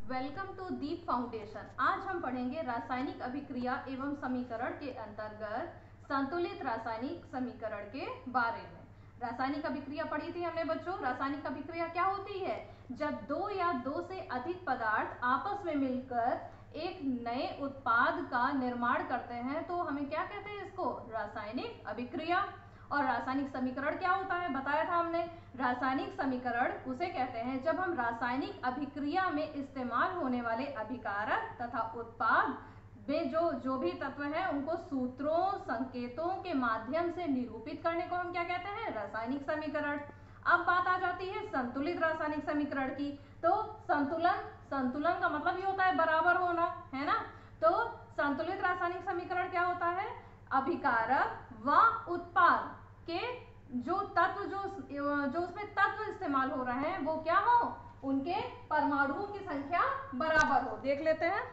Welcome to Deep foundation. आज हम पढ़ेंगे रासायनिक अभिक्रिया एवं समीकरण के अंतर्गत संतुलित रासायनिक समीकरण के बारे में। रासायनिक अभिक्रिया पढ़ी थी हमने बच्चों। रासायनिक अभिक्रिया क्या होती है? जब दो या दो से अधिक पदार्थ आपस में मिलकर एक नए उत्पाद का निर्माण करते हैं तो हमें क्या कहते हैं? इसको रासायनिक अभिक्रिया। और रासायनिक समीकरण क्या होता है बताया था हमने। रासायनिक समीकरण उसे कहते हैं जब हम रासायनिक अभिक्रिया में इस्तेमाल होने वाले अभिकारक तथा उत्पाद में जो भी तत्व है उनको सूत्रों संकेतों के माध्यम से निरूपित करने को हम क्या कहते हैं? रासायनिक समीकरण। अब बात आ जाती है संतुलित रासायनिक समीकरण की। तो संतुलन का मतलब ये होता है बराबर होना, है ना। तो संतुलित रासायनिक समीकरण क्या होता है? अभिकारक व उत्पाद के जो तत्व जो उसमें तत्व इस्तेमाल हो रहे हैं वो क्या हो? उनके परमाणुओं की संख्या बराबर हो। देख लेते हैं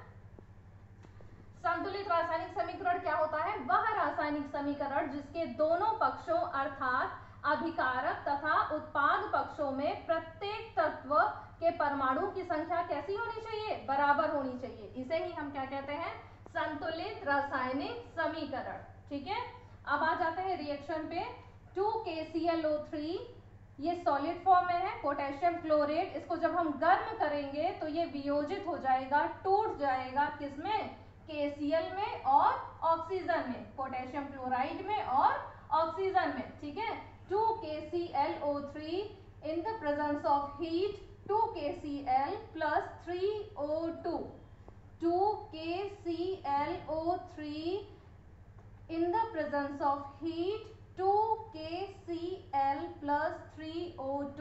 संतुलित रासायनिक समीकरण क्या होता है। वह रासायनिक समीकरण जिसके दोनों पक्षों अर्थात अभिकारक तथा उत्पाद पक्षों में प्रत्येक तत्व के परमाणु की संख्या कैसी होनी चाहिए? बराबर होनी चाहिए। इसे ही हम क्या कहते हैं? संतुलित रासायनिक समीकरण। ठीक है। अब आ जाते हैं रिएक्शन पे। 2KClO3 ये सॉलिड फॉर्म में है, पोटेशियम क्लोरेट। इसको जब हम गर्म करेंगे तो ये वियोजित हो जाएगा, टूट जाएगा। किसमें? KCl में और ऑक्सीजन में, पोटेशियम क्लोराइड में और ऑक्सीजन में। ठीक है। 2KClO3 in the presence of heat 2KCl plus 3O2 2KClO3 in the presence of heat 2KCl plus 3O2।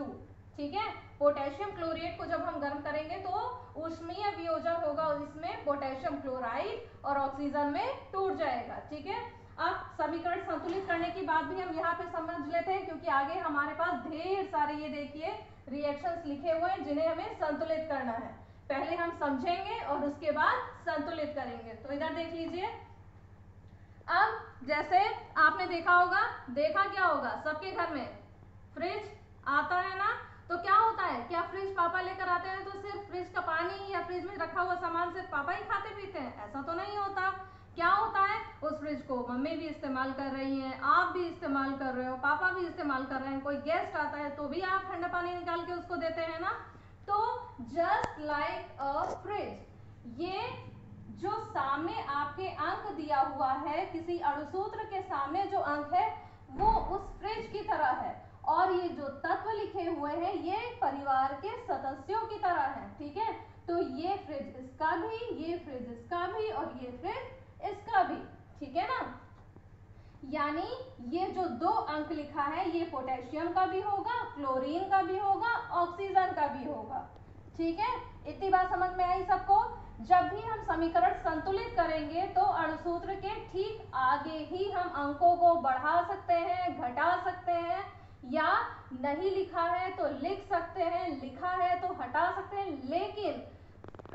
ठीक है। पोटेशियम क्लोरेट को जब हम गर्म करेंगे तो ऊष्मीय वियोजन होगा, इसमें पोटेशियम क्लोराइड और ऑक्सीजन में टूट जाएगा। ठीक है। अब समीकरण संतुलित करने की बात भी हम यहाँ पे समझ लेते हैं क्योंकि आगे हमारे पास ढेर सारे ये देखिए रिएक्शंस लिखे हुए हैं जिन्हें हमें संतुलित करना है। पहले हम समझेंगे और उसके बाद संतुलित करेंगे। तो इधर देख लीजिए। अब जैसे आपने देखा क्या होगा सबके घर में फ्रिज आता है ना। तो क्या होता है? क्या फ्रिज पापा लेकर आते हैं तो सिर्फ फ्रिज का पानी या फ्रिज में रखा हुआ सामान सिर्फ पापा ही खाते पीते हैं? ऐसा तो नहीं होता। क्या होता है? उस फ्रिज को मम्मी भी इस्तेमाल कर रही हैं, आप भी इस्तेमाल कर रहे हो, पापा भी इस्तेमाल कर रहे हैं, कोई गेस्ट आता है तो भी आप ठंडा पानी निकाल के उसको देते हैं ना। तो जस्ट लाइक अ फ्रिज, ये जो सामने आपके अंक दिया हुआ है, किसी अणुसूत्र के सामने जो अंक है वो उस फ्रिज की तरह है और ये जो तत्व लिखे हुए हैं ये परिवार के सदस्यों की तरह है। ठीक है। तो ये फ्रिज इसका भी, ये फ्रिज इसका भी और ये फ्रिज इसका भी। ठीक है ना। यानी ये जो दो अंक लिखा है ये पोटेशियम का भी होगा, क्लोरीन का भी होगा, ऑक्सीजन का भी होगा। ठीक है। इतनी बात समझ में आई सबको। जब भी हम समीकरण संतुलित करेंगे तो अणुसूत्र के ठीक आगे ही हम अंकों को बढ़ा सकते हैं, घटा सकते हैं, या नहीं लिखा है तो लिख सकते हैं, लिखा है तो हटा सकते हैं, लेकिन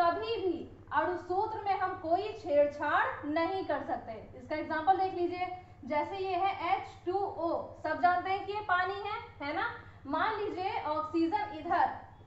कभी भी अणुसूत्र में हम कोई छेड़छाड़ नहीं कर सकते। इसका एग्जांपल देख लीजिए। जैसे ये है H2O, सब जानते हैं कि ये पानी है ना। मान लीजिए ऑक्सीजन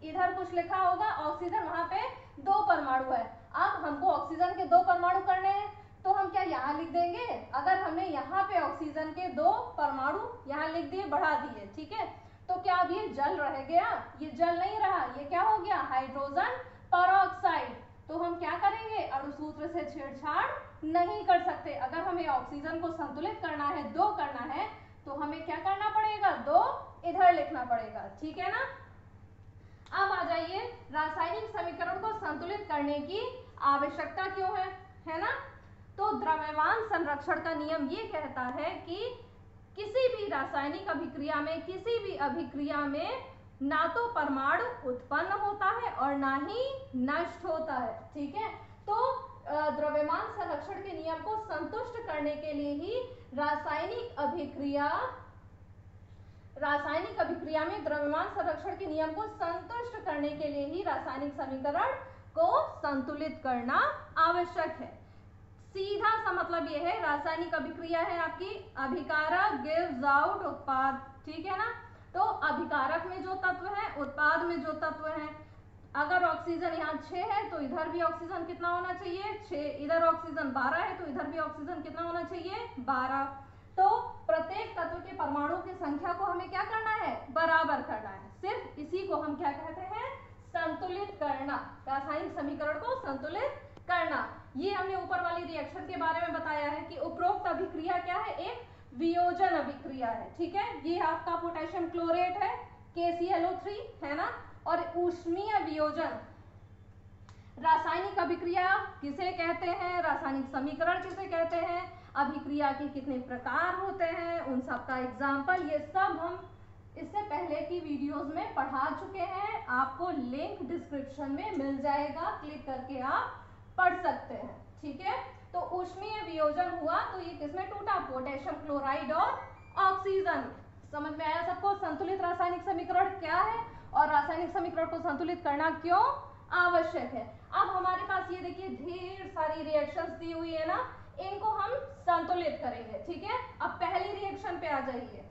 इधर कुछ लिखा होगा, ऑक्सीजन वहां पे 2 परमाणु है। अब हमको ऑक्सीजन के 2 परमाणु करने हैं तो हम क्या यहाँ लिख देंगे? अगर हमने यहाँ पे ऑक्सीजन के 2 परमाणु यहाँ लिख दिए, बढ़ा दिए, ठीक है, तो क्या अब ये जल रह गया? ये जल नहीं रहा, ये क्या हो गया? Hydrogen peroxide. तो हम क्या करेंगे? अणुसूत्र से छेड़छाड़ नहीं कर सकते। अगर हमें ऑक्सीजन को संतुलित करना है, 2 करना है, तो हमें क्या करना पड़ेगा? 2 इधर लिखना पड़ेगा। ठीक है ना। अब आ जाइए रासायनिक समीकरण को संतुलित करने की आवश्यकता क्यों है ना। तो द्रव्यमान संरक्षण का नियम ये कहता है कि किसी भी रासायनिक अभिक्रिया में, किसी भी अभिक्रिया में ना तो परमाणु उत्पन्न होता है और ना ही नष्ट होता है। ठीक है। तो द्रव्यमान संरक्षण के नियम को संतुष्ट करने के लिए ही रासायनिक अभिक्रिया में द्रव्यमान संरक्षण के नियम को संतुष्ट करने के लिए ही रासायनिक समीकरण को संतुलित करना आवश्यक है। सीधा सा मतलब यह है, रासायनिक अभिक्रिया है आपकी, अभिकारक गिव्स आउट उत्पाद। ठीक है ना। तो अभिकारक में जो तत्व है, उत्पाद में जो तत्व है, अगर ऑक्सीजन यहाँ 6 है तो इधर भी ऑक्सीजन कितना होना चाहिए 6, इधर ऑक्सीजन 12 है तो इधर भी ऑक्सीजन कितना होना चाहिए 12। तो प्रत्येक तत्व के परमाणु की संख्या को हमें क्या करना है बराबर करना है। सिर्फ इसी को हम क्या कहते हैं संतुलित करना, रासायनिक समीकरण को संतुलित करना। ये हमने ऊपर वाली रिएक्शन के बारे में बताया है कि उपरोक्त अभिक्रिया क्या है एक वियोजन अभिक्रिया है। ठीक है, ये आपका पोटेशियम क्लोरेट है KClO3 है ना। और ऊष्मीय वियोजन रासायनिक अभिक्रिया किसे कहते हैं, रासायनिक समीकरण किसे कहते हैं, अभिक्रिया के कितने प्रकार होते हैं, उन सब का एग्जाम्पल, ये सब हम इससे पहले की वीडियोस में पढ़ा चुके हैं। आपको लिंक डिस्क्रिप्शन में मिल जाएगा, क्लिक करके आप पढ़ सकते हैं। ठीक है, तो ऊष्मीय वियोजन हुआ तो ये किसमें टूटा पोटेशियम क्लोराइड और ऑक्सीजन। समझ में आया सबको संतुलित रासायनिक समीकरण क्या है और रासायनिक समीकरण को संतुलित करना क्यों आवश्यक है। अब हमारे पास ये देखिए ढेर सारी रिएक्शंस दी हुई है ना, इनको हम संतुलित करेंगे। ठीक है, अब पहली रिएक्शन पे आ जाइए।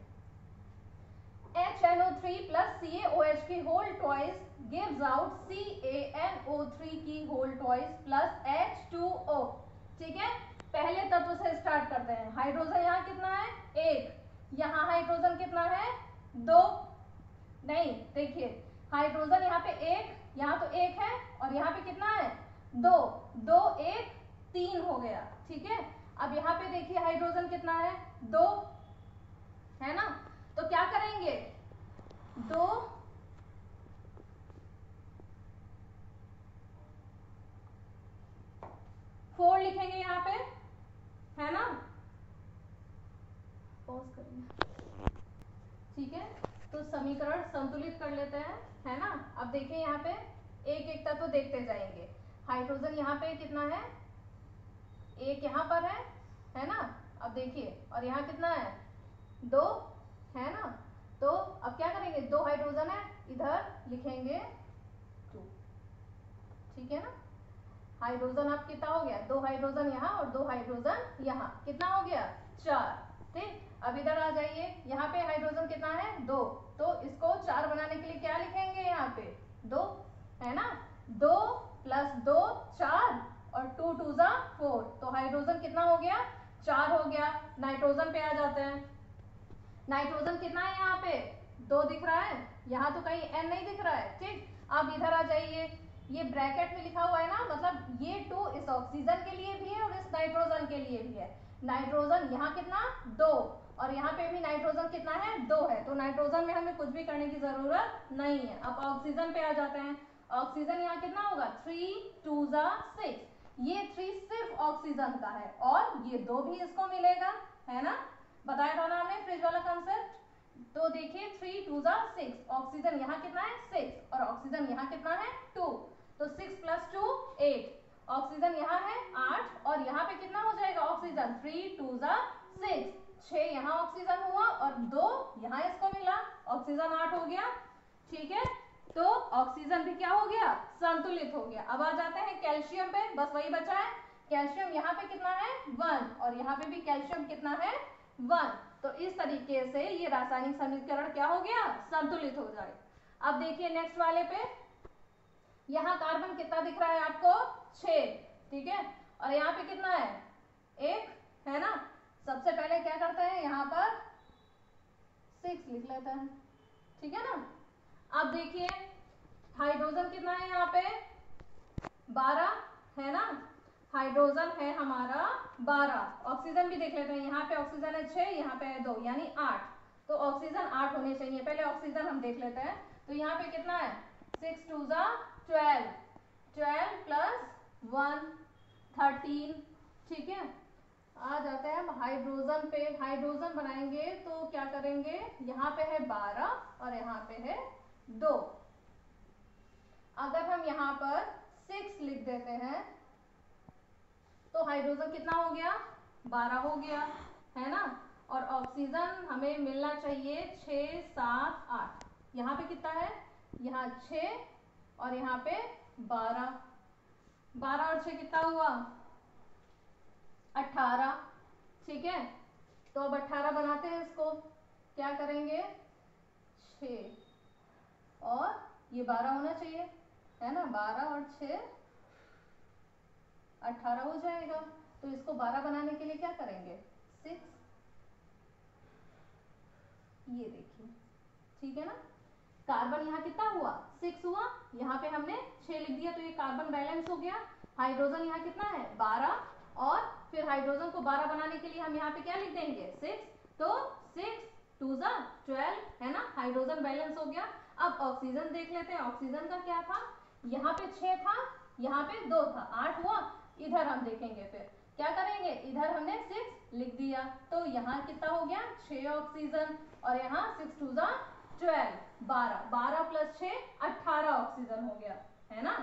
HNO3 plus CaOH की whole twice gives out CaNO3 की होल ट्वाइस plus H2O। ठीक है, पहले तत्व से स्टार्ट करते हैं। हाइड्रोजन यहाँ कितना है 1, यहाँ हाइड्रोजन कितना है 2, नहीं देखिए हाइड्रोजन यहाँ पे 1, यहाँ तो 1 है और यहाँ पे कितना है 2, 2 1 3 हो गया। ठीक है, अब यहाँ पे देखिए हाइड्रोजन कितना है 2 है ना, तो क्या करेंगे 2 4 लिखेंगे यहाँ पे है ना, पॉज करेंगे। ठीक है, तो समीकरण संतुलित कर लेते हैं है ना। अब देखिए यहाँ पे एक एक तत्व देखते जाएंगे। हाइड्रोजन यहाँ पे कितना है 1 यहाँ पर है ना। अब देखिए और यहाँ कितना है 2 है ना, तो अब क्या करेंगे 2 हाइड्रोजन है इधर लिखेंगे 2। ठीक है ना, हाइड्रोजन अब कितना हो गया 2 हाइड्रोजन यहाँ और 2 हाइड्रोजन यहाँ, कितना हो गया 4। ठीक, अब इधर आ जाइए, यहाँ पे हाइड्रोजन कितना है 2, तो इसको 4 बनाने के लिए क्या लिखेंगे यहाँ पे 2 है ना, 2 + 2 4 और 2 2 जा 4, तो हाइड्रोजन कितना हो गया 4 हो गया। नाइट्रोजन पे आ जाते हैं। नाइट्रोजन कितना है यहाँ पे 2 दिख रहा है, यहाँ तो कहीं N नहीं दिख रहा है। ठीक, अब इधर आ जाइए, ये ब्रैकेट में लिखा हुआ है ना, मतलब ये 2 इस ऑक्सीजन के लिए भी है और इस नाइट्रोजन के लिए भी है। नाइट्रोजन यहाँ कितना 2 और यहाँ पे भी नाइट्रोजन कितना है 2 है, तो नाइट्रोजन में हमें कुछ भी करने की जरूरत नहीं है। अब ऑक्सीजन पे आ जाते हैं। ऑक्सीजन यहाँ कितना होगा 3 2 जा 6, ये 3 सिर्फ ऑक्सीजन का है और ये 2 भी इसको मिलेगा है ना, बताया था ना हमने फ्रिज वाला कंसेप्ट। तो देखिए 3 2 जा 6, ऑक्सीजन यहाँ कितना है 6 और ऑक्सीजन यहाँ कितना है 2, तो 6 + 2 8, ऑक्सीजन यहाँ है 8 और यहाँ पे कितना हो जाएगा ऑक्सीजन 3 2 जा 6, 6 यहाँ ऑक्सीजन हुआ और 2 यहाँ इसको मिला, ऑक्सीजन 8 हो गया। ठीक है, तो ऑक्सीजन भी क्या हो गया संतुलित हो गया। अब आ जाते हैं कैल्शियम पे, बस वही बचा है। कैल्शियम यहाँ पे कितना है 1 और यहाँ पे भी कैल्शियम कितना है 1, तो इस तरीके से ये रासायनिक समीकरण क्या हो गया संतुलित हो जाए। अब देखिए नेक्स्ट वाले पे, यहाँ कार्बन कितना दिख रहा है आपको 6, ठीक है, और यहाँ पे कितना है 1 है ना। सबसे पहले क्या करते हैं यहाँ पर 6 लिख लेते हैं, ठीक है ना। अब देखिए हाइड्रोजन कितना है यहाँ पे 12 है ना, हाइड्रोजन है हमारा 12। ऑक्सीजन भी देख लेते हैं, यहाँ पे ऑक्सीजन है 6, यहाँ पे है 2 यानी 8, तो ऑक्सीजन 8 होने चाहिए। पहले ऑक्सीजन हम देख लेते हैं, तो यहाँ पे कितना है 6 2 जा 12, 12 + 1 13। ठीक है, आ जाते हैं हम हाइड्रोजन पे। हाइड्रोजन बनाएंगे तो क्या करेंगे, यहाँ पे है 12 और यहाँ पे है 2। अगर हम यहाँ पर 6 लिख देते हैं तो हाइड्रोजन कितना हो गया 12 हो गया है ना, और ऑक्सीजन हमें मिलना चाहिए 6 7 8। यहाँ पे कितना है, यहाँ 6 और यहाँ पे 12, 12 और 6 कितना हुआ 18। ठीक है, तो अब 18 बनाते हैं इसको, क्या करेंगे 6 और ये 12 होना चाहिए, है ना, 12 और 6 18 हो जाएगा। तो इसको 12 बनाने के लिए क्या करेंगे, 6, ये देखिए, ठीक है ना। कार्बन यहाँ कितना हुआ, 6 हुआ, यहाँ पे हमने 6 लिख दिया, तो ये कार्बन बैलेंस हो गया। हाइड्रोजन यहाँ कितना है, 12, और फिर हाइड्रोजन को 12 बनाने के लिए हम यहाँ पे क्या लिख देंगे, 6, तो 6 2 जा 12, है ना, हाइड्रोजन बैलेंस हो गया। अब ऑक्सीजन देख लेते हैं, ऑक्सीजन का क्या था, यहाँ पे 6 था, यहाँ पे 2 था, 8 हुआ। इधर हम देखेंगे, फिर क्या करेंगे, इधर हमने 6 लिख दिया, तो यहाँ कितना हो गया, 6 ऑक्सीजन, और यहाँ 6 2 जा 12, 12, 12 प्लस 6 18 ऑक्सीजन हो गया, है ना।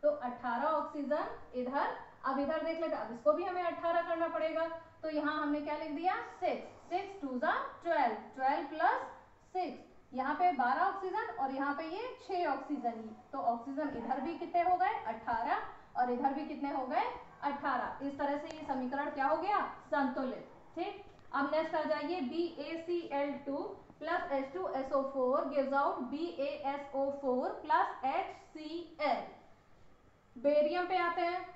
तो 18 ऑक्सीजन इधर। अब इधर देख लेते, अब इसको भी हमें 18 करना पड़ेगा, तो यहाँ हमने क्या लिख दिया, 6, 6 2 जा 12, 12 प्लस 6, यहाँ पे 12 ऑक्सीजन और यहाँ पे ये 6 ऑक्सीजन ही, तो ऑक्सीजन इधर भी कितने हो गए, 18, और इधर भी कितने हो गए, 18। इस तरह से ये समीकरण क्या हो गया, संतुलित। ठीक, अब नेक्स्ट आ जाइए, BaCl2 plus H2SO4 gives out BaSO4 plus HCl। Barium पे आते हैं,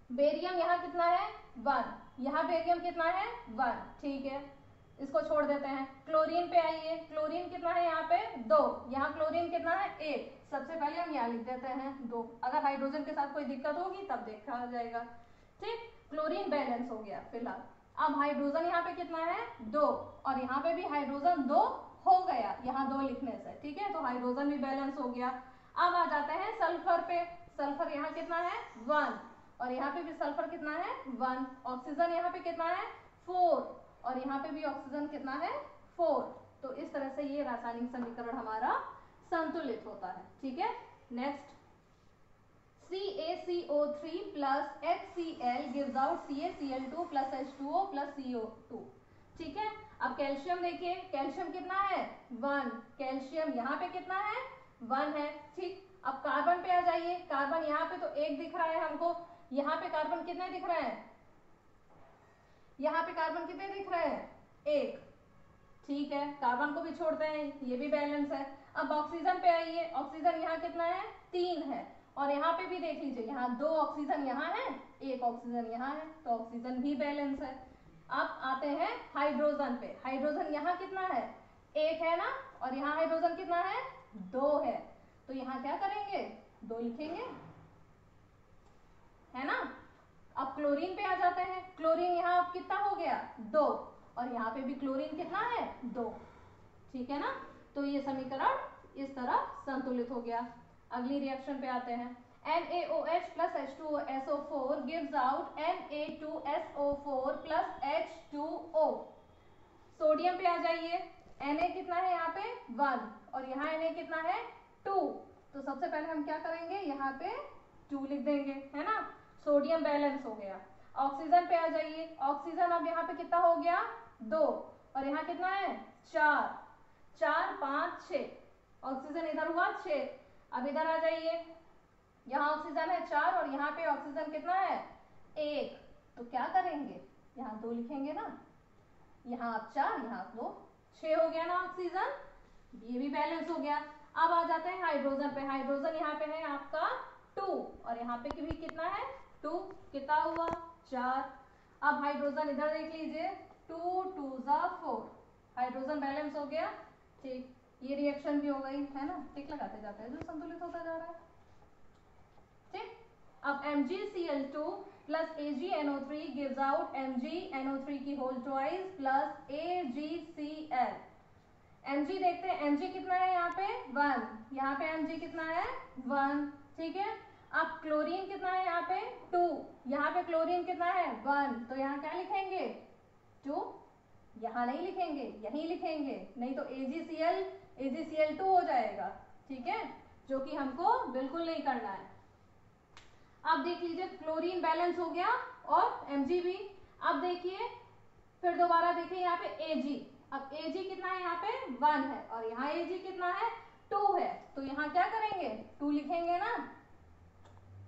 बेरियम यहाँ कितना है, 1, यहाँ बेरियम कितना है, 1, ठीक है, इसको छोड़ देते हैं। क्लोरीन पे आइए, क्लोरीन कितना है यहाँ पे, 2, यहाँ क्लोरीन कितना है, 1, सबसे पहले हम यहाँ लिख देते हैं 2, अगर हाइड्रोजन के साथ कोई दिक्कत होगी तब देखा जाएगा। ठीक, क्लोरीन बैलेंस हो गया फिलहाल। अब हाइड्रोजन यहाँ पे कितना है, 2, और यहाँ पे भी हाइड्रोजन 2 हो गया, यहाँ 2 लिखने से, ठीक है, तो हाइड्रोजन भी बैलेंस हो गया। अब आ जाते हैं सल्फर पे, सल्फर यहाँ कितना है, 1, और यहाँ पे भी सल्फर कितना है, 1, ऑक्सीजन यहाँ पे कितना है, 4, और यहाँ पे भी ऑक्सीजन कितना है, 4। तो इस तरह से ये रासायनिक समीकरण हमारा संतुलित होता है। ठीक है, next, CaCO3 plus HCl gives out CaCl2 plus H2O plus CO2। ठीक है, अब कैल्शियम देखिए, कैल्शियम कितना है, 1, कैल्शियम यहाँ पे कितना है, 1 है। ठीक, अब कार्बन पे आ जाइए, कार्बन यहाँ पे तो 1 दिख रहा है हमको, यहाँ पे कार्बन कितने दिख रहे हैं, यहाँ पे कार्बन कितने दिख रहे हैं, 1, ठीक है, कार्बन को भी छोड़ते हैं, ये भी बैलेंस है। अब ऑक्सीजन पे आइए, ऑक्सीजन यहाँ कितना है, 3 है, और यहाँ पे भी देख लीजिए, यहाँ 2 ऑक्सीजन यहाँ है, 1 ऑक्सीजन यहाँ है, तो ऑक्सीजन भी बैलेंस है। अब आते हैं हाइड्रोजन पे, हाइड्रोजन यहाँ कितना है, 1 है ना, और यहाँ हाइड्रोजन कितना है, 2 है, तो यहाँ क्या करेंगे, 2 लिखेंगे, है ना। अब क्लोरीन पे आ जाते हैं, क्लोरीन यहाँ कितना हो गया, 2, और यहाँ पे भी क्लोरीन कितना है, 2, ठीक है ना। तो ये समीकरण इस तरह संतुलित हो गया। अगली रिएक्शन पे आते हैं, NaOH plus H2SO4 gives out Na2SO4 plus H2O। Sodium पे आ जाइए, Na कितना है यहाँ पे, 1, और यहाँ Na कितना है, 2, तो सबसे पहले हम क्या करेंगे, यहाँ पे 2 लिख देंगे, है ना, सोडियम बैलेंस हो गया। ऑक्सीजन पे आ जाइए, ऑक्सीजन अब यहाँ पे कितना हो गया, 2, और यहाँ कितना है, 4, 4 5 6, ऑक्सीजन इधर हुआ 6। अब इधर आ जाइए, यहाँ ऑक्सीजन है 4, और यहाँ पे ऑक्सीजन कितना है, 1, तो क्या करेंगे, यहाँ 2 लिखेंगे ना, यहाँ आप 4, यहाँ 2, 6 हो गया ना ऑक्सीजन, ये भी बैलेंस हो गया। अब आ जाते हैं हाइड्रोजन पे, हाइड्रोजन यहाँ पे है आपका 2, और यहाँ पे भी कितना है, 2, कितना हुआ, 4। अब हाइड्रोजन इधर देख लीजिए, 2 2 जा 4, हाइड्रोजन बैलेंस हो गया। ठीक, ये रिएक्शन भी हो गई, है ना, टिक लगाते जाते हैं जो संतुलित होता जा रहा है। ठीक, अब MgCl2 plus AgNO3 gives out MgNO3 की whole twice plus AgCl। Mg देखते हैं, Mg कितना है यहाँ पे, 1, यहाँ पे Mg कितना है, 1, ठीक है। अब क्लोरीन कितना है यहाँ पे, 2, यहाँ पे क्लोरीन कितना है, 1, तो यहाँ क्या लिखेंगे, 2, यहाँ नहीं लिखेंगे, यहीं लिखेंगे, नहीं तो AgCl2 हो जाएगा, ठीक है, जो कि हमको बिल्कुल नहीं करना है। अब देख लीजिए, क्लोरीन बैलेंस हो गया और Mg भी। अब देखिए, फिर दोबारा देखिए यहाँ पे Ag, अब Ag कितना है यहाँ पे, 1 है, और यहाँ Ag कितना है, 2 है, तो यहाँ क्या करेंगे, 2 लिखेंगे ना,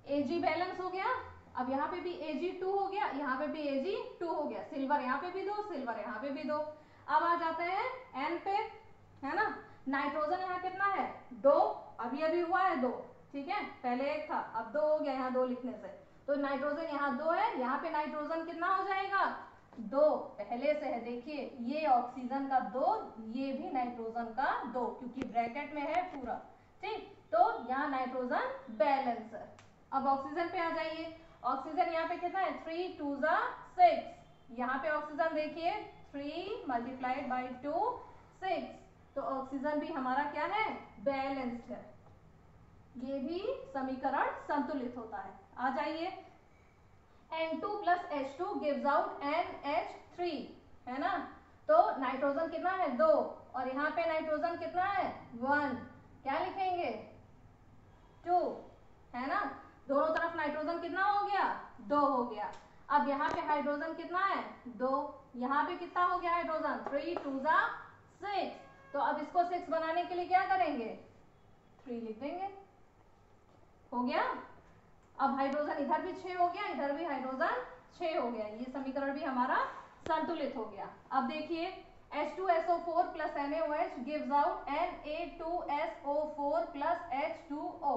Ag बैलेंस हो गया। अब यहाँ पे भी Ag2 हो गया, यहाँ पे भी Ag2 हो गया, सिल्वर यहाँ पे भी 2, सिल्वर यहाँ पे भी 2। अब आ जाते हैं N पे, है ना, नाइट्रोजन यहाँ कितना है, 2, अभी अभी हुआ है 2, ठीक है, पहले 1 था, अब 2 हो गया यहाँ 2 लिखने से। तो नाइट्रोजन यहाँ 2 है, यहाँ पे नाइट्रोजन कितना हो जाएगा 2 पहले से है। देखिए ये ऑक्सीजन का 2, ये भी नाइट्रोजन का 2, क्योंकि ब्रैकेट में है पूरा। ठीक, तो यहाँ नाइट्रोजन बैलेंस है। अब ऑक्सीजन पे आ जाइए। ऑक्सीजन यहाँ पे कितना है 3 2 6। यहाँ पे ऑक्सीजन देखिए 3 मल्टीप्लाइड बाई 2 6। तो ऑक्सीजन भी हमारा क्या है बैलेंस्ड है। ये भी समीकरण संतुलित होता है। आ जाइए, N2 plus H2 gives out NH3, है ना। तो नाइट्रोजन कितना है 2 और यहाँ पे नाइट्रोजन कितना है 1, क्या लिखेंगे 2, है ना। दोनों तरफ नाइट्रोजन कितना हो गया 2 हो गया। अब यहाँ पे हाइड्रोजन कितना है 2, यहाँ पे कितना हो गया हाइड्रोजन 3 2 6। तो अब इसको 6 बनाने के लिए क्या करेंगे 3 लिख देंगे, हो गया। अब हाइड्रोजन इधर भी 6 हो गया, इधर भी हाइड्रोजन 6 हो गया। ये समीकरण भी हमारा संतुलित हो गया। अब देखिए H2SO4 plus NaOH gives out Na2SO4 plus H2O।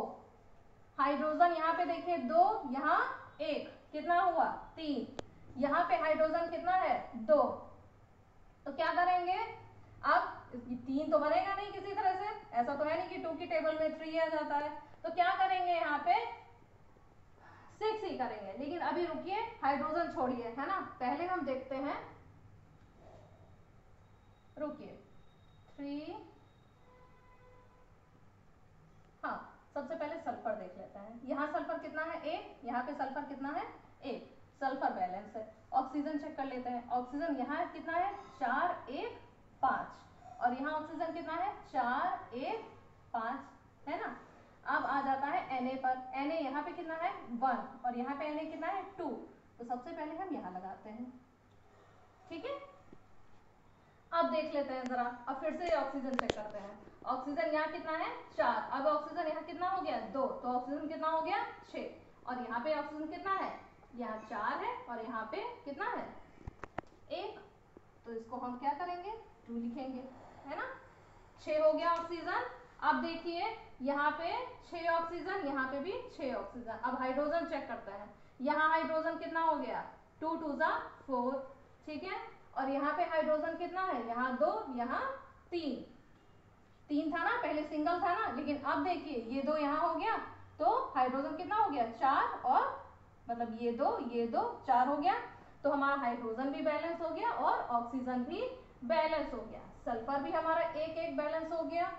Hydrogen यहाँ पे देखिए 2, यहाँ 1, कितना हुआ 3। यहाँ पे हाइड्रोजन कितना है 2। तो क्या करेंगे, अब 3 तो बनेगा नहीं किसी तरह से, ऐसा तो है नहीं कि 2 की टेबल में 3 आ जाता है। तो क्या करेंगे यहाँ पे 6 ही करेंगे। लेकिन अभी रुकिए, हाइड्रोजन छोड़िए, है ना। पहले हम देखते हैं, रुकिए 3, हाँ सबसे पहले सल्फर देख लेते हैं। यहाँ सल्फर कितना है 1, यहाँ पे सल्फर कितना है 1, सल्फर बैलेंस है। ऑक्सीजन चेक कर लेते हैं। ऑक्सीजन यहाँ कितना है 4 1 5 और यहाँ ऑक्सीजन कितना है 4 1 5, है ना। अब आ जाता है Na पर। Na यहाँ पे कितना है 1 और यहाँ पे Na कितना है 2। तो सबसे पहले हम यहाँ लगाते हैं, ठीक है। अब देख लेते हैं जरा, अब फिर से ऑक्सीजन चेक करते हैं। ऑक्सीजन यहाँ कितना है 4, अब ऑक्सीजन यहाँ कितना हो गया 2, तो ऑक्सीजन कितना हो गया 6। और यहाँ पे ऑक्सीजन कितना है, यहाँ 4 है और यहाँ पे कितना है 1। तो इसको हम क्या करेंगे 2 लिखेंगे, है ना। 6 हो गया ऑक्सीजन। अब देखिए यहाँ पे 6 ऑक्सीजन, यहाँ पे भी 6 ऑक्सीजन। अब हाइड्रोजन चेक करते हैं। यहाँ हाइड्रोजन कितना हो गया 2 2 4, ठीक है। और यहाँ पे हाइड्रोजन कितना है, यहाँ 2 यहाँ 3 था ना, पहले सिंगल था ना। लेकिन अब देखिए ये 2 यहाँ हो गया, तो हाइड्रोजन कितना हो गया 4 और मतलब ये 2 4 हो गया। तो हमारा हाइड्रोजन भी बैलेंस हो गया और ऑक्सीजन भी बैलेंस हो गया। सल्फर भी हमारा 1 1 बैलेंस हो गया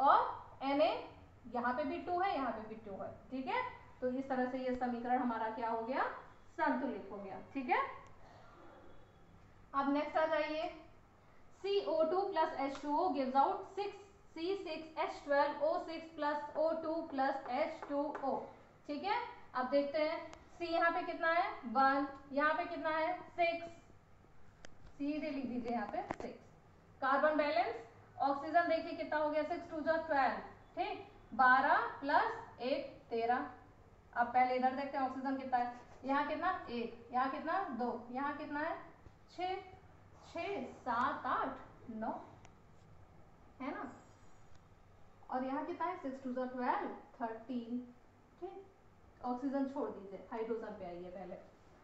और Na यहाँ पे भी 2 है, यहाँ पे भी 2 है, ठीक है। तो इस तरह से ये समीकरण हमारा क्या हो गया संतुलित हो गया, ठीक है। अब नेक्स्ट आ जाइए, CO2 plus H2O gives out 6C6H12O6 plus O2 plus H2O, ठीक है। अब देखते हैं C यहाँ पे कितना है 1, यहाँ पे कितना है 6, सीधे लिख दीजिए यहाँ पे 6। कार्बन बैलेंस, ऑक्सीजन देखिए कितना हो गया 6 2 12, ठीक, 12 प्लस 1 13। अब पहले इधर देखते हैं ऑक्सीजन कितना है, यहाँ कितना 1, यहाँ कितना 2, यहाँ कितना है 6 6 7 8 9, है ना। और यहाँ कितना है 6 2 12 13, ठीक। ऑक्सीजन छोड़ दीजिए, हाइड्रोजन पे आइए पहले।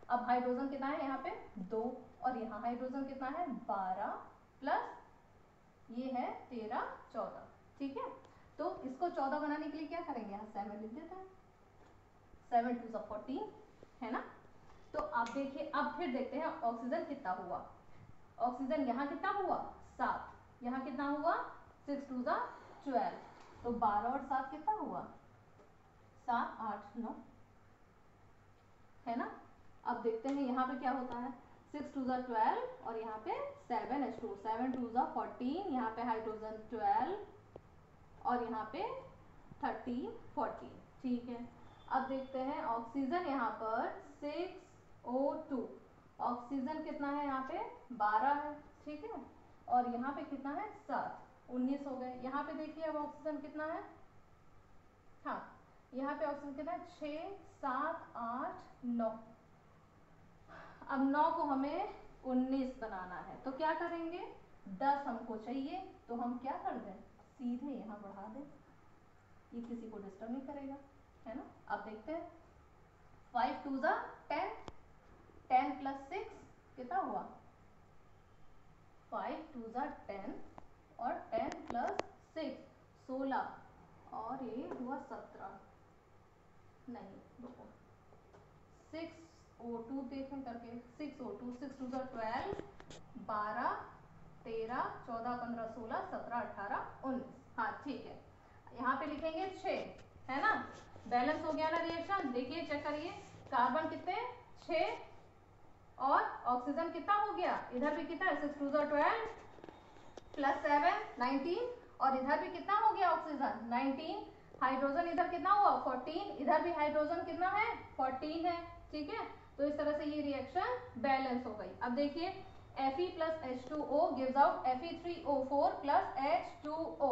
अब हाइड्रोजन कितना है यहाँ पे 2 और यहाँ हाइड्रोजन कितना है 12 प्लस ये है 13 14, ठीक है। तो इसको 14 बनाने के लिए क्या करेंगे, यहाँ 7 लिख देते हैं, 7 2 14, है ना। तो अब देखिए, अब फिर देखते हैं ऑक्सीजन कितना हुआ। ऑक्सीजन यहाँ कितना हुआ 7, यहाँ कितना हुआ 6 2 12, तो 12 और 7 कितना हुआ 7 8 9, है ना। अब देखते हैं यहाँ पे क्या होता है 6 2 12 और यहाँ पे 7 H2, 7 2 14, यहाँ पे हाइड्रोजन 12 और यहाँ पे 13 14, ठीक है। अब देखते हैं ऑक्सीजन यहाँ पर 6O2, ऑक्सीजन कितना है यहाँ पे 12 है, ठीक है। और यहाँ पे कितना है 7, 19 हो गए। यहाँ पे देखिए अब ऑक्सीजन कितना है, हाँ यहाँ पे ऑक्सीजन कितना है 6 7 8 9। अब 9 को हमें 19 बनाना है, तो क्या करेंगे 10 हमको चाहिए, तो हम क्या कर दें सीधे यहाँ बढ़ा दें, ये किसी को डिस्टर्ब नहीं करेगा, है ना। अब देखते हैं 5 2 जा 10, 10 प्लस 6 कितना हुआ 5 2 जा 10 और 10 प्लस 6 16 और ये हुआ 17, नहीं रुको 6 देखें करके 6 2 जा 12, 12 13 14 15 16 17 18 19, हाँ ठीक है। यहाँ पे लिखेंगे 6, है ना। बैलेंस हो गया ना रिएक्शन। देखिए चेक करिए, कार्बन कितने 6 और ऑक्सीजन कितना हो गया, इधर भी कितना 6 2 जा 12 प्लस 7 19 और इधर भी कितना हो गया ऑक्सीजन 19, हाइड्रोजन इधर कितना हुआ 14, इधर भी हाइड्रोजन कितना है 14 है, ठीक है। तो इस तरह से ये रिएक्शन बैलेंस हो गई। अब देखिए Fe plus H2O gives out Fe3O4 plus H2O,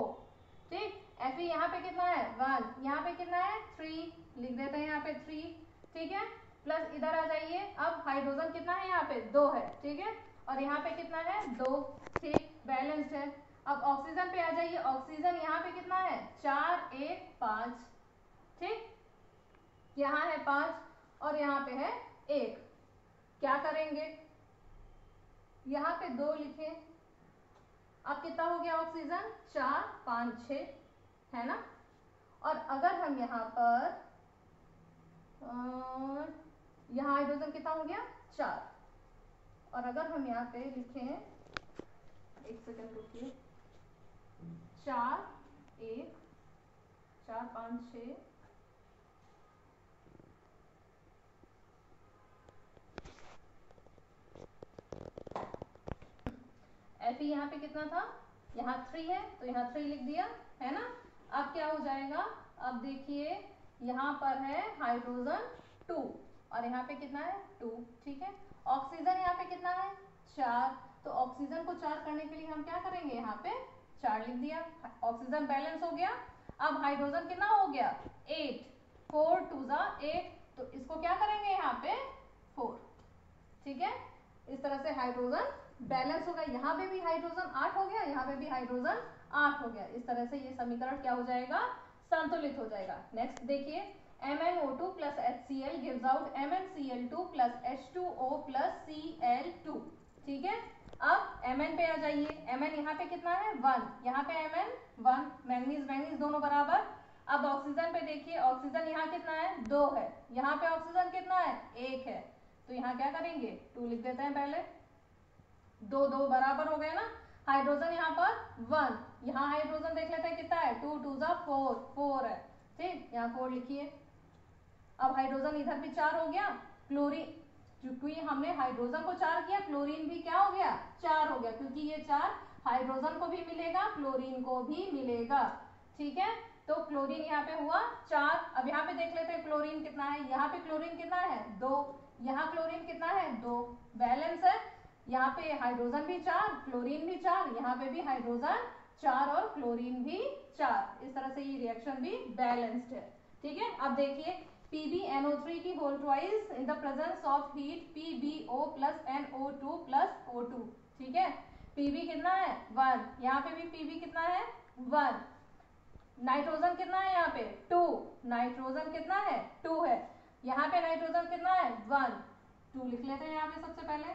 ठीक। Fe यहाँ पे कितना है 1, यहाँ पे कितना है 3, लिख देते हैं यहाँ पे 3, ठीक है। प्लस इधर आ जाइए, अब हाइड्रोजन कितना है यहाँ पे 2 है, ठीक है, और यहाँ पे कितना है 2, ठीक, बैलेंस्ड है। अब ऑक्सीजन पे आ जाइए, ऑक्सीजन यहाँ पे कितना है 4 1 5, ठीक, यहाँ है 5 और यहाँ पे है 1, क्या करेंगे यहाँ पे 2 लिखे, अब कितना हो गया ऑक्सीजन 4 5 6, है ना। और अगर हम यहाँ पर यहाँ हाइड्रोजन कितना हो गया 4, और अगर हम यहाँ पे लिखें, एक सेकंड रुकिए, 4 1 4 5 6 Fe यहाँ पे कितना था, यहाँ 3 है तो यहाँ 3 लिख दिया, है ना। अब क्या हो जाएगा, अब देखिए यहाँ पर है हाइड्रोजन 2 और यहाँ पे कितना है 2, ठीक है। ऑक्सीजन यहाँ पे कितना है 4, तो ऑक्सीजन को चार्ज करने के लिए हम क्या करेंगे, यहाँ पे 4 लिख दिया, ऑक्सीजन बैलेंस हो गया। अब हाइड्रोजन कितना हो गया 8, 4 2 जा 8, तो इसको क्या करेंगे यहाँ पे 4, ठीक है। इस तरह से हाइड्रोजन बैलेंस होगा, यहाँ पे भी हाइड्रोजन 8 हो गया, यहाँ पे भी हाइड्रोजन 8 हो गया। इस तरह से ये समीकरण क्या हो जाएगा, संतुलित हो जाएगा। नेक्स्ट देखिए MnO2 plus HCl gives out MnCl2 plus H2O plus Cl2, ठीक है। अब Mn पे आ जाइए, Mn यहाँ पे कितना है 1, यहाँ पे Mn 1, मैंगनीज मैंगनीज दोनों बराबर। अब ऑक्सीजन पे देखिए, ऑक्सीजन यहाँ कितना है 2 है, यहाँ पे ऑक्सीजन कितना है 1 है, तो यहाँ क्या करेंगे 2 लिख देते हैं पहले, 2 2 बराबर हो गए ना। हाइड्रोजन यहाँ पर 1, यहाँ हाइड्रोजन देख लेते हैं कितना है 2 2 जा 4, 4 है, ठीक, यहाँ 4 लिखिए। अब हाइड्रोजन इधर भी 4 हो गया, क्लोरीन, क्योंकि हमने हाइड्रोजन को 4 किया, क्लोरीन भी क्या हो गया 4 हो गया, क्योंकि ये 4 हाइड्रोजन को भी मिलेगा क्लोरीन को भी मिलेगा, ठीक है। तो क्लोरीन यहाँ पे हुआ 4। अब यहाँ पे देख लेते हैं क्लोरीन कितना है, यहाँ पे क्लोरीन कितना है 2, यहाँ क्लोरीन कितना है 2, बैलेंस है। यहाँ पे हाइड्रोजन भी 4, क्लोरीन भी 4, यहाँ पे भी हाइड्रोजन 4 और क्लोरीन भी 4, इस तरह से ये रिएक्शन भी बैलेंस्ड है, ठीक है। अब देखिए PbNO3 की whole twice in the presence of heat PbO plus NO2 plus O2, ठीक है। Pb कितना है 1, यहाँ पे भी Pb कितना है 1, नाइट्रोजन कितना है यहाँ पे 2, नाइट्रोजन कितना है 2 है, यहाँ पे नाइट्रोजन कितना है 1, 2 लिख लेते हैं यहाँ पे सबसे पहले,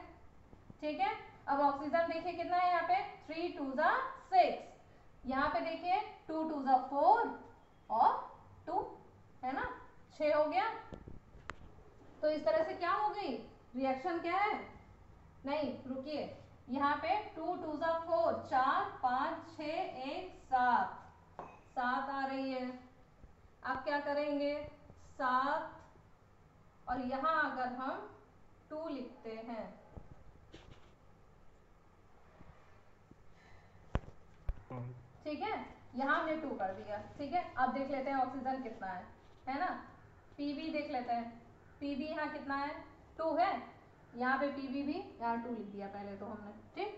ठीक है। अब ऑक्सीजन देखिए कितना है यहाँ पे 3 2 जा 6, यहाँ पे देखिए 2 2 जा 4 और 2, है ना, 6 हो गया। तो इस तरह से क्या हो गई रिएक्शन, क्या है, नहीं रुकिए, यहाँ पे 2 2 जा 4, 4 5 6 1 7, 7 आ रही है। अब क्या करेंगे 7 और यहाँ अगर हम 2 लिखते हैं, ठीक है, यहाँ हमने 2 कर दिया, ठीक है। अब देख लेते हैं ऑक्सीजन कितना है ना। Pb देख लेते हैं, Pb यहाँ कितना है 2 है, यहाँ पे Pb भी यहाँ 2 लिख दिया पहले तो हमने, ठीक,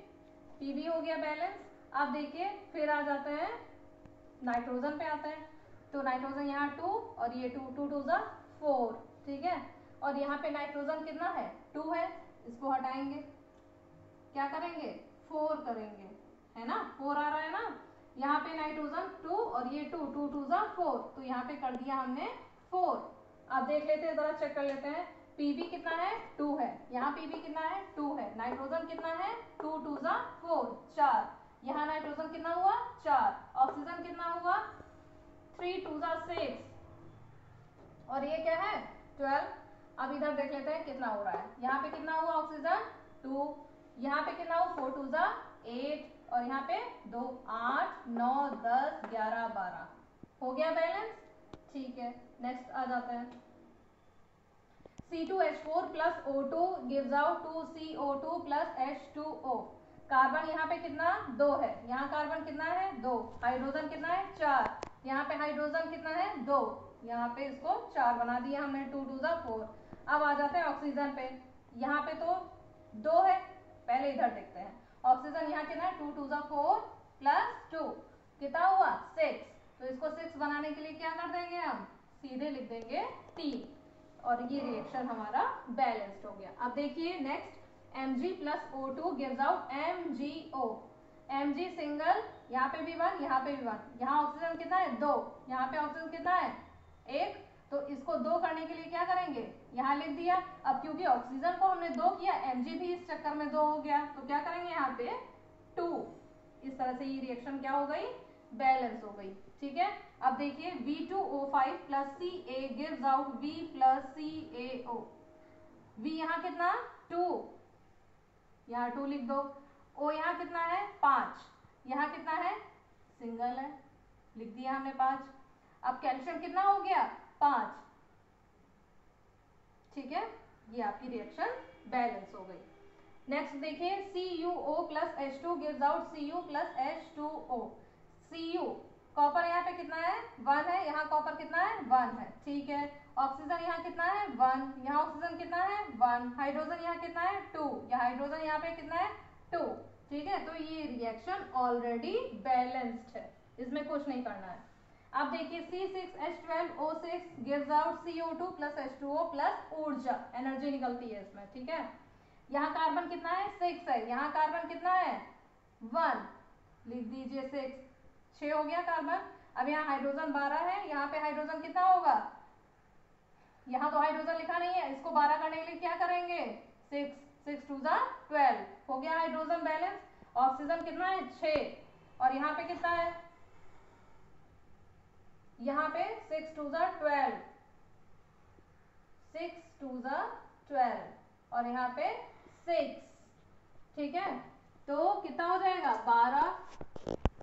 Pb हो गया बैलेंस। अब देखिए फिर आ जाते हैं नाइट्रोजन पे आते हैं, तो नाइट्रोजन यहाँ 2 और ये 2 2 2 जा 4, ठीक है। और यहाँ पे नाइट्रोजन कितना है 2 है, इसको हटाएंगे, क्या करेंगे 4 करेंगे, है ना, 4 आ रहा है ना। यहाँ पे नाइट्रोजन 2 और ये 2 2 2 जा 4, तो यहाँ पे कर दिया हमने 4। अब देख लेते हैं, जरा चेक कर लेते हैं। पीबी कितना है 2 है, यहाँ पीबी कितना है 2 है, नाइट्रोजन कितना है 2 2 जा 4 4, यहाँ नाइट्रोजन कितना हुआ 4, ऑक्सीजन कितना हुआ 3 2 जा 6 और ये क्या है 12। अब इधर देख लेते हैं कितना हो रहा है। यहाँ पे कितना हुआ ऑक्सीजन 2, यहाँ पे कितना हुआ 4 2 जा 8 और यहाँ पे 2 8 9 10 11 12 हो गया बैलेंस। ठीक है, नेक्स्ट आ जाते हैं। C2H4 plus O2 gives out 2CO2 plus H2O। Carbon यहाँ पे कितना 2 है, यहाँ कार्बन कितना है 2, हाइड्रोजन कितना है 4, यहाँ पे हाइड्रोजन कितना है 2, यहाँ पे इसको 4 बना दिया हमने 2 2 जा 4। अब आ जाते हैं ऑक्सीजन पे। यहाँ पे तो 2 है, पहले इधर देखते हैं। ऑक्सीजन यहाँ कितना है 2 2 जा 4 प्लस 2 कितना हुआ 6, तो इसको 6 बनाने के लिए क्या कर देंगे हम, सीधे लिख देंगे 3 और ये रिएक्शन हमारा बैलेंस्ड हो गया। अब देखिए next, Mg plus O2 gives out MgO। Mg single, यहाँ पे भी 1 यहाँ पे भी 1, यहाँ ऑक्सीजन कितना है 2, यहाँ पे ऑक्सीजन कितना है 1, तो इसको 2 करने के लिए क्या करेंगे यहाँ लिख दिया। अब क्योंकि ऑक्सीजन को हमने 2 किया, Mg भी इस चक्कर में 2 हो गया, तो क्या करेंगे यहाँ पे 2। इस तरह से ये रिएक्शन क्या हो गई बैलेंस हो गई। ठीक है, अब देखिए V2O5 plus Ca gives out V plus CaO। V यहाँ कितना 2, यहाँ 2 लिख दो, O यहाँ कितना है 5, यहाँ कितना है सिंगल है, लिख दिया हमने 5। अब कैल्शियम कितना हो गया 5। ठीक है, ये आपकी रिएक्शन बैलेंस हो गई। नेक्स्ट देखिए CuO plus H2 gives out Cu plus H2O। Cu copper यहाँ पे कितना है 1 है, यहाँ कॉपर कितना है 1 है। ठीक है, ऑक्सीजन यहाँ कितना है 1, यहाँ ऑक्सीजन कितना है 1, हाइड्रोजन यहाँ कितना है 2, या हाइड्रोजन यहाँ पे कितना है 2। ठीक है, तो ये रिएक्शन ऑलरेडी बैलेंस्ड है, इसमें कुछ नहीं करना है। अब देखिए C6H12O6 gives out CO2 plus H2O plus ऊर्जा, एनर्जी निकलती है इसमें। ठीक है, यहाँ कार्बन कितना है 6 है, यहाँ कार्बन कितना है 1, लिख दीजिए 6 हो गया कार्बन। अब यहाँ हाइड्रोजन 12 है, यहाँ पे हाइड्रोजन कितना होगा, यहाँ तो हाइड्रोजन लिखा नहीं है, इसको 12 करने के लिए क्या करेंगे 6 6 2 जा 12 हो गया हाइड्रोजन बैलेंस। ऑक्सीजन कितना है 6 और यहाँ पे कितना है, यहाँ पे 6 2 जा 12 6 2 जा 12 और यहाँ पे 6। ठीक है, तो कितना हो जाएगा 12।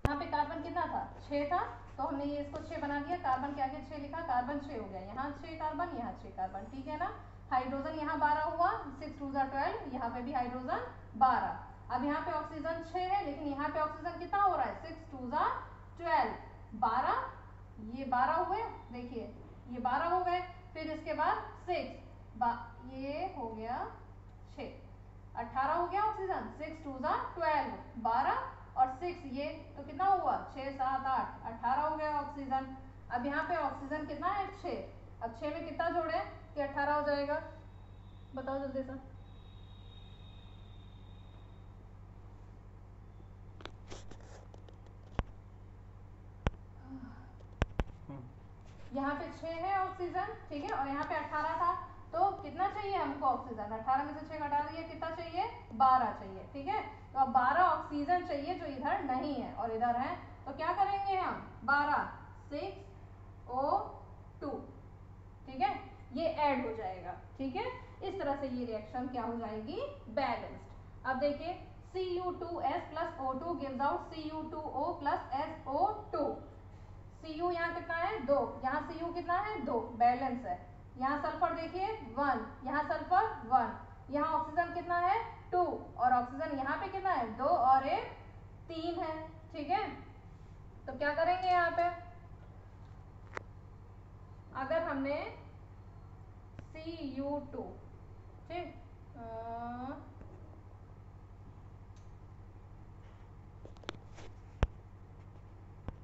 यहाँ पे कार्बन कितना था 6 था, तो हमने ये इसको 6 बना दिया, कार्बन के आगे 6 लिखा, कार्बन 6 हो गया, यहाँ 6 कार्बन यहाँ 6 कार्बन। ठीक है ना, हाइड्रोजन यहाँ 12 हुआ 6 2 जा 12, यहाँ पे भी हाइड्रोजन 12। अब यहाँ पे ऑक्सीजन 6 है, लेकिन यहाँ पे ऑक्सीजन कितना हो रहा है 6 2 जा 12 12, ये 12 हुए, देखिए ये 12 हो गए, फिर इसके बाद 6 ये हो गया 6 18 हो गया ऑक्सीजन, 6 2 जा 12 12 और 6 ये तो कितना हुआ 6 7 8 18 हो गया ऑक्सीजन। अब यहाँ पे ऑक्सीजन कितना है 6, अब 6 में कितना जोड़े कि 18 हो जाएगा, बताओ जल्दी से। यहाँ पे 6 है ऑक्सीजन, ठीक है, और यहाँ पे 18 था, तो कितना चाहिए हमको ऑक्सीजन, 18 में से 6 घटा दिए, कितना चाहिए 12 चाहिए। ठीक है, तो अब 12 ऑक्सीजन चाहिए जो इधर नहीं है और इधर है, तो क्या करेंगे हम 12 6O2। ठीक है, ये ऐड हो जाएगा। ठीक है, इस तरह से ये रिएक्शन क्या हो जाएगी बैलेंस्ड। अब देखिए Cu2S plus O2 gives out Cu2O plus SO2। Cu यहाँ कितना है 2, यहाँ Cu कितना है 2, बैलेंस है। यहाँ सल्फर देखिए 1, यहाँ सल्फर 1, यहाँ ऑक्सीजन कितना है 2 और ऑक्सीजन यहाँ पे कितना है 2 और 1 3 है। ठीक है, तो क्या करेंगे यहाँ पे, अगर हमने Cu2 ठीक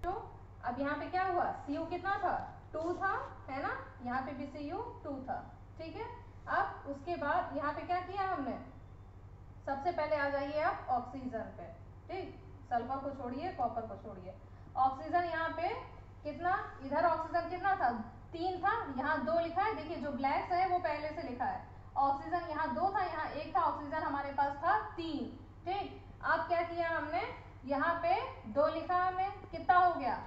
तो अब यहाँ पे क्या हुआ Cu कितना था 2 था, है ना, यहाँ पे भी Cu 2 था। ठीक है, अब उसके बाद यहाँ पे क्या किया हमने, सबसे पहले आ जाइए आप ऑक्सीजन पे। ठीक, सल्फर को छोड़िए, कॉपर को छोड़िए, ऑक्सीजन यहाँ पे कितना, इधर ऑक्सीजन कितना था, 3 था, यहाँ 2 लिखा है। देखिए जो ब्लैक है वो पहले से लिखा है। ऑक्सीजन यहाँ 2 था, यहाँ 1 था, ऑक्सीजन हमारे पास था 3। ठीक, अब क्या किया हमने, यहाँ पे 2 लिखा, हमें कितना हो गया,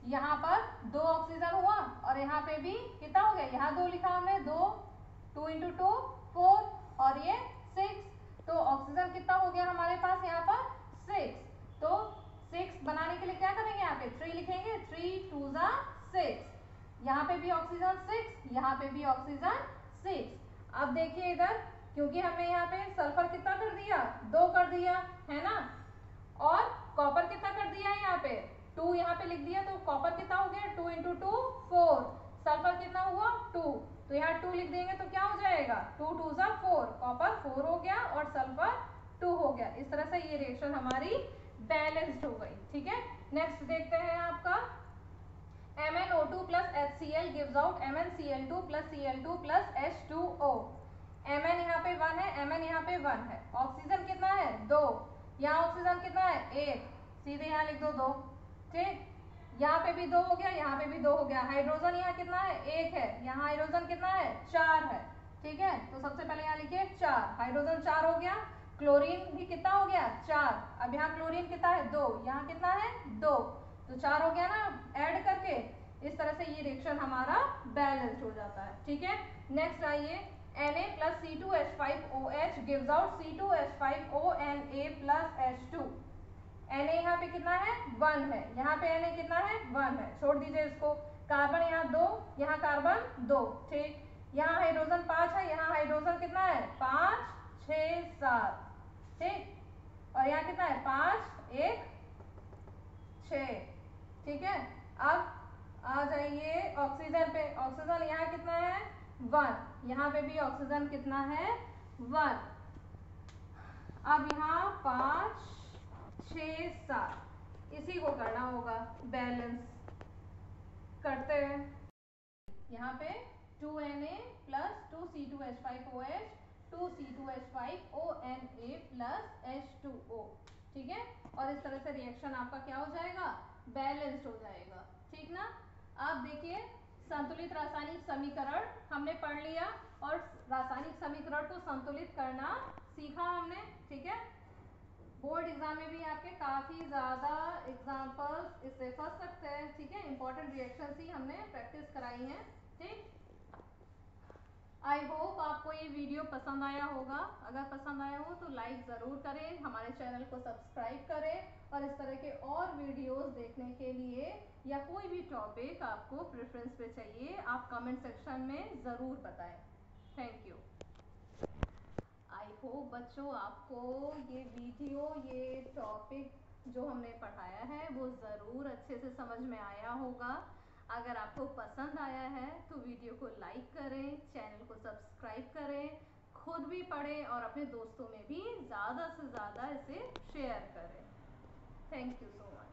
यहाँ पर 2 ऑक्सीजन हुआ, और यहाँ पे भी कितना हो गया, यहाँ 2 लिखा हमने, 2 2 × 2 4 और ये 6। तो ऑक्सीजन कितना हो गया हमारे पास यहाँ पर 6। तो 6 बनाने के लिए क्या करेंगे, यहाँ पे 3 लिखेंगे, 3 2 6। यहाँ पे भी ऑक्सीजन 6, यहाँ पे भी ऑक्सीजन 6। अब देखिए इधर, क्योंकि हमने यहाँ पे सल्फर कितना कर दिया, 2 कर दिया है ना, और कॉपर कितना कर दिया है, यहाँ पे 2 यहाँ पे लिख दिया, तो कॉपर कितना हो गया, 2 × 2 4। सल्फर कितना हुआ 2, तो यहाँ 2 लिख देंगे तो क्या हो जाएगा, 2 2 4, कॉपर 4 हो गया और सल्फर 2 हो गया। इस तरह से ये रिएक्शन हमारी बैलेंस्ड हो गई। ठीक है, नेक्स्ट देखते हैं आपका MnO2 plus HCl gives out MnCl2 plus Cl2 plus H2O। Mn यहाँ पे 1 है, Mn यहाँ पे 1 है, ऑक्सीजन कितना है 2, यहाँ ऑक्सीजन कितना है 1, सीधे यहाँ लिख दो 2। ठीक, यहाँ पे भी 2 हो गया, यहाँ पे भी 2 हो गया। हाइड्रोजन यहाँ कितना है 1 है, यहाँ हाइड्रोजन कितना है 4 है। ठीक है, तो सबसे पहले यहाँ लिखिए 4, हाइड्रोजन 4 हो गया। क्लोरीन भी कितना हो गया 4, अब यहाँ क्लोरीन कितना है 2, यहाँ कितना है 2, तो 4 हो गया ना ऐड करके। इस तरह से ये रिएक्शन हमारा बैलेंस्ड हो जाता है। ठीक है, नेक्स्ट आइए, Na plus C2H5OH gives out C2H5ONA plus H2। Na यहाँ पे कितना है 1 है, यहाँ पे Na कितना है 1 है, छोड़ दीजिए इसको। कार्बन यहाँ 2, यहाँ कार्बन 2। ठीक, यहाँ हाइड्रोजन 5 है, यहाँ हाइड्रोजन कितना है 5 6 7। ठीक, और यहाँ कितना है 5 1 6। ठीक है, अब आ जाइए ऑक्सीजन पे। ऑक्सीजन यहाँ कितना है 1, यहाँ पे भी ऑक्सीजन कितना है 1। अब यहाँ 5 6 7, इसी को करना होगा बैलेंस। करते हैं, यहाँ पे 2Na plus 2C2H5OH 2C2H5ONA plus H2O। ठीक है, और इस तरह से रिएक्शन आपका क्या हो जाएगा, बैलेंस्ड हो जाएगा। ठीक ना, अब देखिए संतुलित रासायनिक समीकरण हमने पढ़ लिया, और रासायनिक समीकरण को संतुलित करना सीखा हमने। ठीक है, बोर्ड एग्जाम में भी आपके काफी ज्यादा एग्जांपल्स इससे फंस सकते हैं। ठीक है, इंपॉर्टेंट रिएक्शंस ही हमने प्रैक्टिस कराई हैं। ठीक, आई होप आपको ये वीडियो पसंद आया होगा। अगर पसंद आया हो तो लाइक ज़रूर करें, हमारे चैनल को सब्सक्राइब करें, और इस तरह के और वीडियोस देखने के लिए या कोई भी टॉपिक आपको प्रेफरेंस पे चाहिए, आप कमेंट सेक्शन में ज़रूर बताएं। Thank you. आई होप बच्चों आपको ये वीडियो, ये टॉपिक जो हमने पढ़ाया है वो ज़रूर अच्छे से समझ में आया होगा। अगर आपको पसंद आया है तो वीडियो को लाइक करें, चैनल को सब्सक्राइब करें, खुद भी पढ़ें और अपने दोस्तों में भी ज़्यादा से ज़्यादा इसे शेयर करें। Thank you so much.